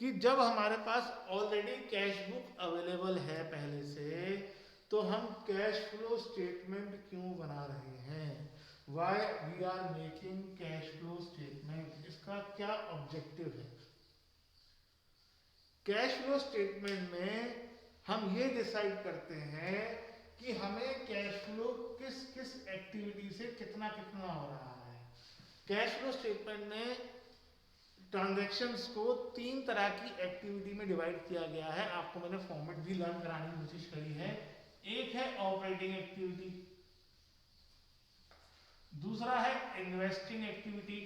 कि जब हमारे पास ऑलरेडी कैश बुक अवेलेबल है पहले से, तो हम कैश फ्लो स्टेटमेंट क्यों बना रहे हैं? Why we are making cash flow statement, इसका क्या ऑब्जेक्टिव है? कैश फ्लो स्टेटमेंट में हम ये डिसाइड करते हैं कि हमें कैश फ्लो किस किस एक्टिविटी से कितना कितना हो रहा है। कैश फ्लो स्टेटमेंट में ट्रांजैक्शंस को 3 तरह की एक्टिविटी में डिवाइड किया गया है। आपको मैंने फॉर्मेट भी लर्न कराने की कोशिश करी है। एक है ऑपरेटिंग एक्टिविटी, दूसरा है इन्वेस्टिंग एक्टिविटी,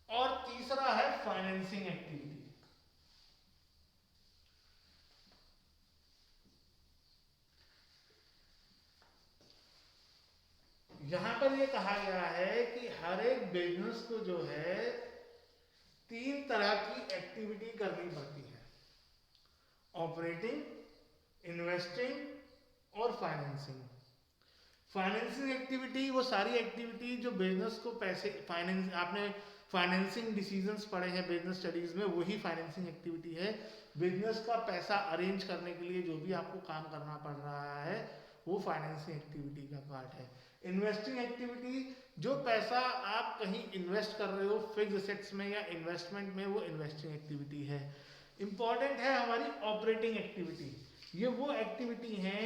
और तीसरा है फाइनेंसिंग एक्टिविटी। यहां पर ये कहा गया है कि हर एक बिजनेस को जो है 3 तरह की एक्टिविटी करनी पड़ती है, ऑपरेटिंग, इन्वेस्टिंग और फाइनेंसिंग। फाइनेंसिंग एक्टिविटी वो सारी एक्टिविटी जो बिजनेस को पैसे फाइनेंस, आपने फाइनेंसिंग डिसीजंस पढ़े हैं बिजनेस स्टडीज में, वही फाइनेंसिंग एक्टिविटी है। बिजनेस का पैसा अरेंज करने के लिए जो भी आपको काम करना पड़ रहा है वो फाइनेंसिंग एक्टिविटी का पार्ट है। इन्वेस्टिंग एक्टिविटी, जो पैसा आप कहीं इन्वेस्ट कर रहे हो फिक्स एसेट्स में या इन्वेस्टमेंट में, वो इन्वेस्टिंग एक्टिविटी है। इंपॉर्टेंट है हमारी ऑपरेटिंग एक्टिविटी। ये वो एक्टिविटी है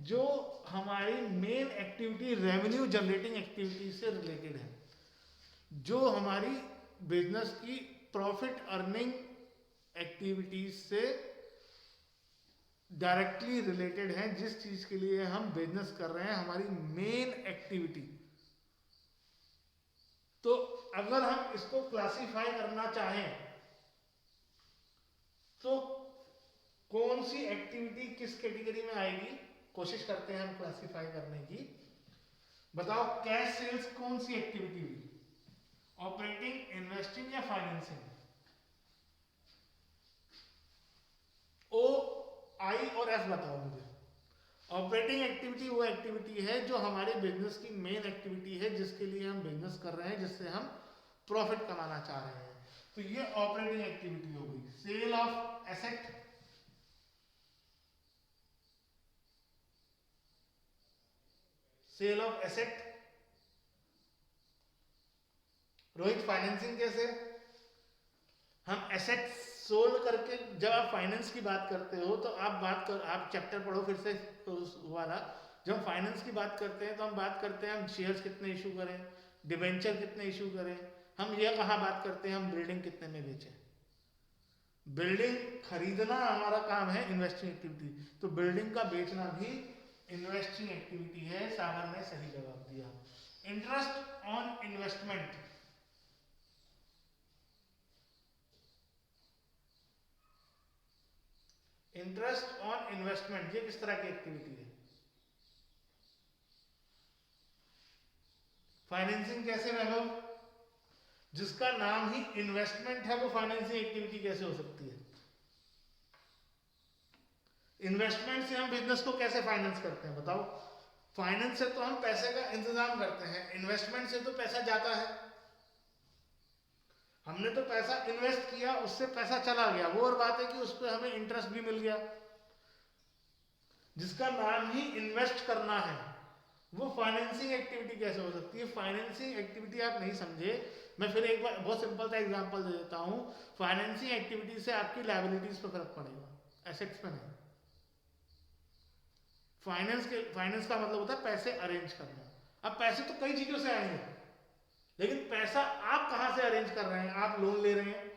जो हमारी main activity revenue generating activity से रिलेटेड है, जो हमारी बिजनेस की प्रॉफिट अर्निंग एक्टिविटीज से डायरेक्टली रिलेटेड है। जिस चीज के लिए हम बिजनेस कर रहे हैं, हमारी मेन एक्टिविटी। तो अगर हम इसको क्लासिफाई करना चाहें तो कौन सी एक्टिविटी किस कैटेगरी में आएगी, कोशिश करते हैं हम क्लासिफाई करने की। बताओ, कैश सेल्स कौन सी एक्टिविटी हुई? ऑपरेटिंग, इन्वेस्टिंग या फाइनेंसिंग? ओ, आई और एफ बताओ मुझे। ऑपरेटिंग एक्टिविटी वो एक्टिविटी है जो हमारे बिजनेस की मेन एक्टिविटी है, जिसके लिए हम बिजनेस कर रहे हैं, जिससे हम प्रॉफिट कमाना चाह रहे हैं। तो ये ऑपरेटिंग एक्टिविटी हो गई। Sale of asset, sale of asset. Rohit, financing कैसे? हम एसेट सोल्ड करके, जब आप फाइनेंस की बात करते हो तो आप चैप्टर पढ़ो फिर से उस वाला। जब हम फाइनेंस की बात करते हैं तो हम बात करते हैं हम शेयर्स कितने इशू करें, डिबेंचर कितने इशू करें। हम ये कहाँ बात करते हैं हम बिल्डिंग कितने में बेचें। बिल्डिंग खरीदना हमारा काम है इन्वेस्टिंग एक्टिविटी, तो बिल्डिंग का बेचना भी इन्वेस्टिंग एक्टिविटी है। सागर ने सही जवाब दिया। Interest on investment, interest on investment ये किस तरह की एक्टिविटी है? फाइनेंसिंग कैसे वैभव? जिसका नाम ही इन्वेस्टमेंट है वो फाइनेंसिंग एक्टिविटी कैसे हो सकती है? इन्वेस्टमेंट से हम बिजनेस को कैसे फाइनेंस करते हैं बताओ? फाइनेंस से तो हम पैसे का इंतजाम करते हैं, इन्वेस्टमेंट से तो पैसा जाता है। हमने तो पैसा इन्वेस्ट किया, उससे पैसा चला गया, वो और बात है कि उस पर हमें इंटरेस्ट भी मिल गया। जिसका नाम ही इन्वेस्ट करना है वो फाइनेंसिंग एक्टिविटी कैसे हो सकती है? फाइनेंसिंग एक्टिविटी आप नहीं समझे, मैं फिर एक बार बहुत सिंपल सा एग्जांपल दे देता हूं। फाइनेंसिंग एक्टिविटी से आपकी लायबिलिटीज पर फर्क पड़ेगा, एसेट्स पे नहीं। फाइनेंस का मतलब होता है पैसे अरेंज करना। अब पैसे तो कई चीजों से आएंगे, लेकिन पैसा आप कहां से अरेंज कर रहे हैं? आप लोन ले रहे हैं,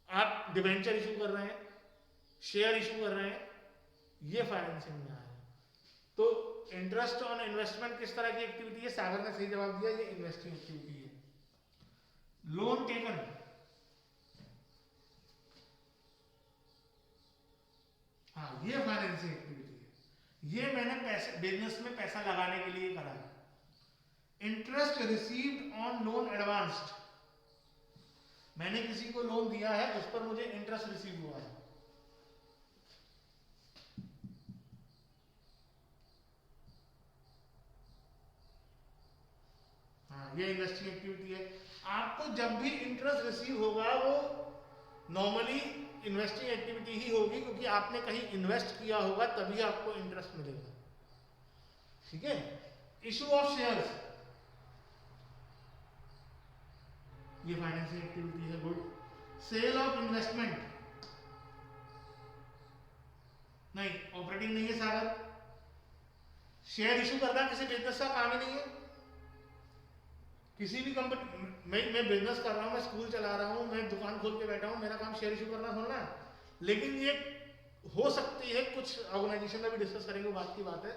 आप डिबेंचर इशू कर रहे हैं, शेयर इशू कर रहे हैं, ये फाइनेंसिंग में आया। तो इंटरेस्ट ऑन इन्वेस्टमेंट किस तरह की एक्टिविटी है? सागर ने सही जवाब दिया, ये इन्वेस्टिंग एक्टिविटी है। लोन टेकन, हाँ ये फाइनेंसिंग एक्टिविटी है। ये मैंने पैसे बिजनेस में पैसा लगाने के लिए करा है। Interest received on loan advanced, मैंने किसी को लोन दिया है, उस पर मुझे इंटरेस्ट रिसीव हुआ है। ये इन्वेस्टिंग एक्टिविटी है। आपको जब भी इंटरेस्ट रिसीव होगा वो नॉर्मली इन्वेस्टिंग एक्टिविटी ही होगी, क्योंकि आपने कहीं इन्वेस्ट किया होगा तभी आपको इंटरेस्ट मिलेगा। ठीक है। इशू ऑफ शेयर्स, ये फाइनेंसिंग एक्टिविटी है। गुड। सेल ऑफ इन्वेस्टमेंट, नहीं ऑपरेटिंग नहीं है सागर। शेयर इशू करना किसी बिजनेस का काम ही नहीं है। किसी भी कंपनी, मैं बिजनेस कर रहा हूँ, मैं स्कूल चला रहा हूँ, मैं दुकान खोल के बैठा हूँ, मेरा काम शेयर इशू करना थोड़ा है। लेकिन ये हो सकती है, कुछ ऑर्गेनाइजेशन में भी डिस्कस करेंगे, बात की बात है।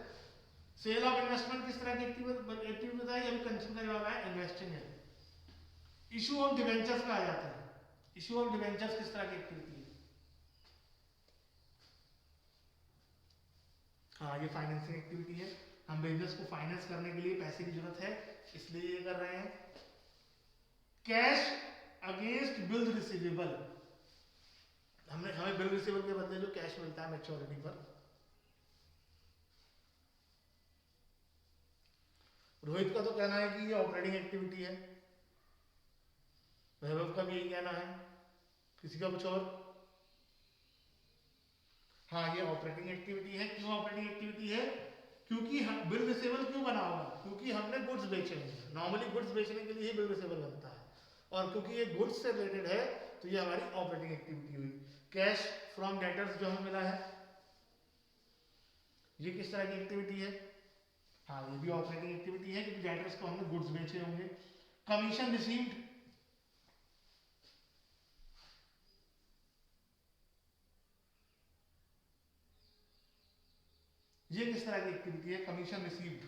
सेल ऑफ इन्वेस्टमेंट किस तरह की एक्टिविटी बताई, अभी कंसिडर करना है, इन्वेस्टिंग है। इशू ऑफ डिवेंचर्स का आ जाता है। इशू ऑफ डिवेंचर्स किस तरह की एक्टिविटी है? हाँ, ये फाइनेंसिंग एक्टिविटी है। हम बिजनेस को फाइनेंस करने के लिए पैसे की जरूरत है, इसलिए ये कर रहे हैं। कैश अगेंस्ट बिल रिसीवेबल, हमें बिल रिसीवेबल के बदले जो कैश मिलता है मैच्योरिटी पर। रोहित का तो कहना है कि ये ऑपरेटिंग एक्टिविटी है, वैभव का भी यही कहना है, किसी का कुछ और? हाँ, ये ऑपरेटिंग एक्टिविटी है। क्यों ऑपरेटिंग एक्टिविटी है? क्योंकि हम बिल रिसीवेबल क्यों बना होगा? क्योंकि हमने गुड्स बेचे हैं। नॉर्मली गुड्स बेचने के लिए ही बिल रिसीवेबल बनता है, और क्योंकि ये गुड्स से रिलेटेड है तो ये हमारी ऑपरेटिंग एक्टिविटी हुई। कैश फ्रॉम डेटर्स जो हमें मिला है, ये किस तरह की एक्टिविटी है? हाँ, ये भी ऑपरेटिंग एक्टिविटी है, क्योंकि डेटर्स को हमने गुड्स बेचे होंगे। कमीशन रिसीव्ड, ये किस तरह की एक्टिविटी है? Commission received.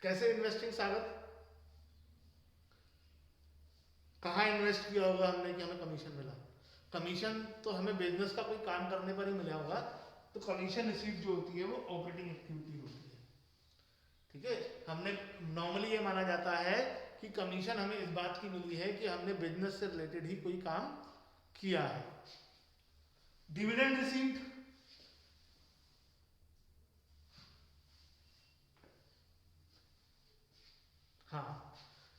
कैसे इन्वेस्टिंग सागर? कहाँ इन्वेस्ट किया होगा हमने कि हमें कमीशन मिला? कमीशन तो हमें बिजनेस का कोई काम करने पर ही मिला होगा, तो कमीशन रिसीव जो होती है वो ऑपरेटिंग एक्टिविटी होती है। ठीक है। हमने नॉर्मली ये माना जाता है कि कमीशन हमें इस बात की मिली है कि हमने बिजनेस से रिलेटेड ही कोई काम किया है। डिविडेंड रिसीव्ड, हाँ,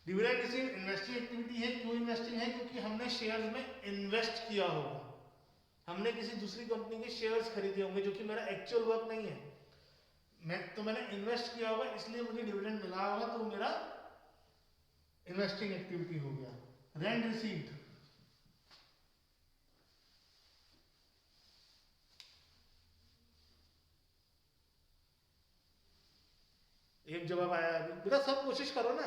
डिविडेंड रिसीव इन्वेस्टिंग एक्टिविटी है। क्यों इन्वेस्टिंग है? क्योंकि हमने शेयर्स में इन्वेस्ट किया होगा, हमने किसी दूसरी कंपनी के शेयर्स खरीदे होंगे, जो कि मेरा एक्चुअल वर्क नहीं है। मैंने इन्वेस्ट किया होगा, इसलिए मुझे डिविडेंड मिला होगा, तो मेरा इन्वेस्टिंग एक्टिविटी हो गया। रेंट रिसीव्ड, एक जवाब आया अभी। बेटा सब कोशिश करो ना,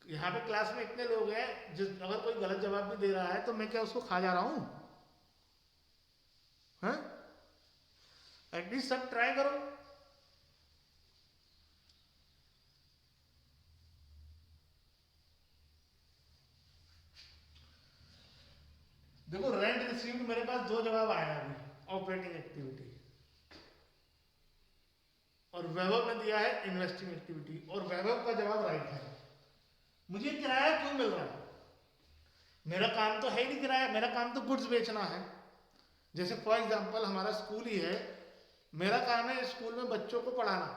यहाँ पे क्लास में इतने लोग हैं, अगर कोई गलत जवाब भी दे रहा है तो मैं क्या उसको खा जा रहा हूँ? हाँ, एटलीस्ट सब ट्राई करो। देखो, रेंट रिसीव्ड मेरे पास दो जवाब आया अभी, ऑपरेटिंग एक्टिविटी, और वैभव ने दिया है इन्वेस्टिंग एक्टिविटी, और वैभव का जवाब राइट है। मुझे किराया क्यों मिल रहा है? मेरा काम तो है ही नहीं किराया, मेरा काम तो गुड्स बेचना है। जैसे फॉर एग्जांपल हमारा स्कूल ही है, मेरा काम है स्कूल में बच्चों को पढ़ाना,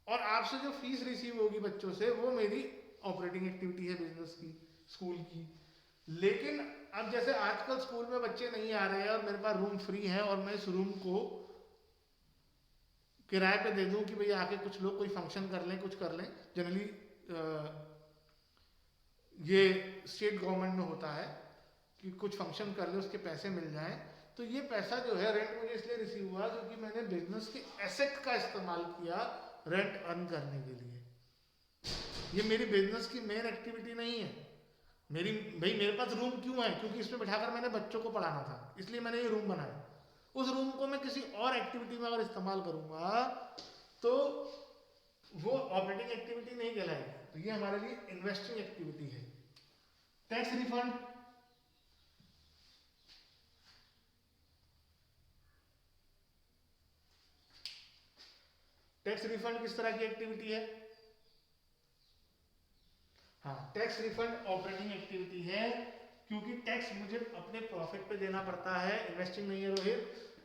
और आपसे जो फीस रिसीव होगी बच्चों से, वो मेरी ऑपरेटिंग एक्टिविटी है बिजनेस की, स्कूल की। लेकिन अब जैसे आजकल स्कूल में बच्चे नहीं आ रहे हैं और मेरे पास रूम फ्री है, और मैं इस रूम को किराए पे दे दूं कि भैया आके कुछ लोग कोई फंक्शन कर लें, कुछ कर लें। जनरली ये स्टेट गवर्नमेंट में होता है कि कुछ फंक्शन कर ले, उसके पैसे मिल जाएं। तो ये पैसा जो है रेंट मुझे इसलिए रिसीव हुआ क्योंकि मैंने बिजनेस के एसेट का इस्तेमाल किया रेंट अर्न करने के लिए। ये मेरी बिजनेस की मेन एक्टिविटी नहीं है। मेरे पास रूम क्यों है? क्योंकि इसमें बिठाकर मैंने बच्चों को पढ़ाना था, इसलिए मैंने ये रूम बनाया। उस रूम को मैं किसी और एक्टिविटी में अगर इस्तेमाल करूंगा तो वो ऑपरेटिंग एक्टिविटी नहीं कहलाएगी। तो ये हमारे लिए इन्वेस्टिंग एक्टिविटी है। टैक्स रिफंड, टैक्स रिफंड किस तरह की एक्टिविटी है? हाँ, टैक्स रिफंड ऑपरेटिंग एक्टिविटी है, क्योंकि टैक्स मुझे अपने प्रॉफिट पे देना पड़ता है। इन्वेस्टिंग नहीं है रोहित,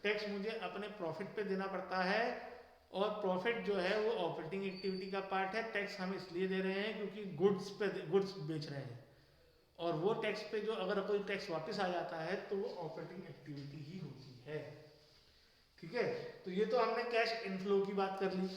टैक्स मुझे अपने प्रॉफिट पे देना पड़ता है, और प्रॉफिट जो है वो ऑपरेटिंग एक्टिविटी का पार्ट है। टैक्स हम इसलिए दे रहे हैं क्योंकि गुड्स बेच रहे हैं, और वो टैक्स पे जो अगर कोई टैक्स वापस आ जाता है तो वो ऑपरेटिंग एक्टिविटी ही होती है। ठीक है, तो ये तो हमने कैश इनफ्लो की बात कर ली।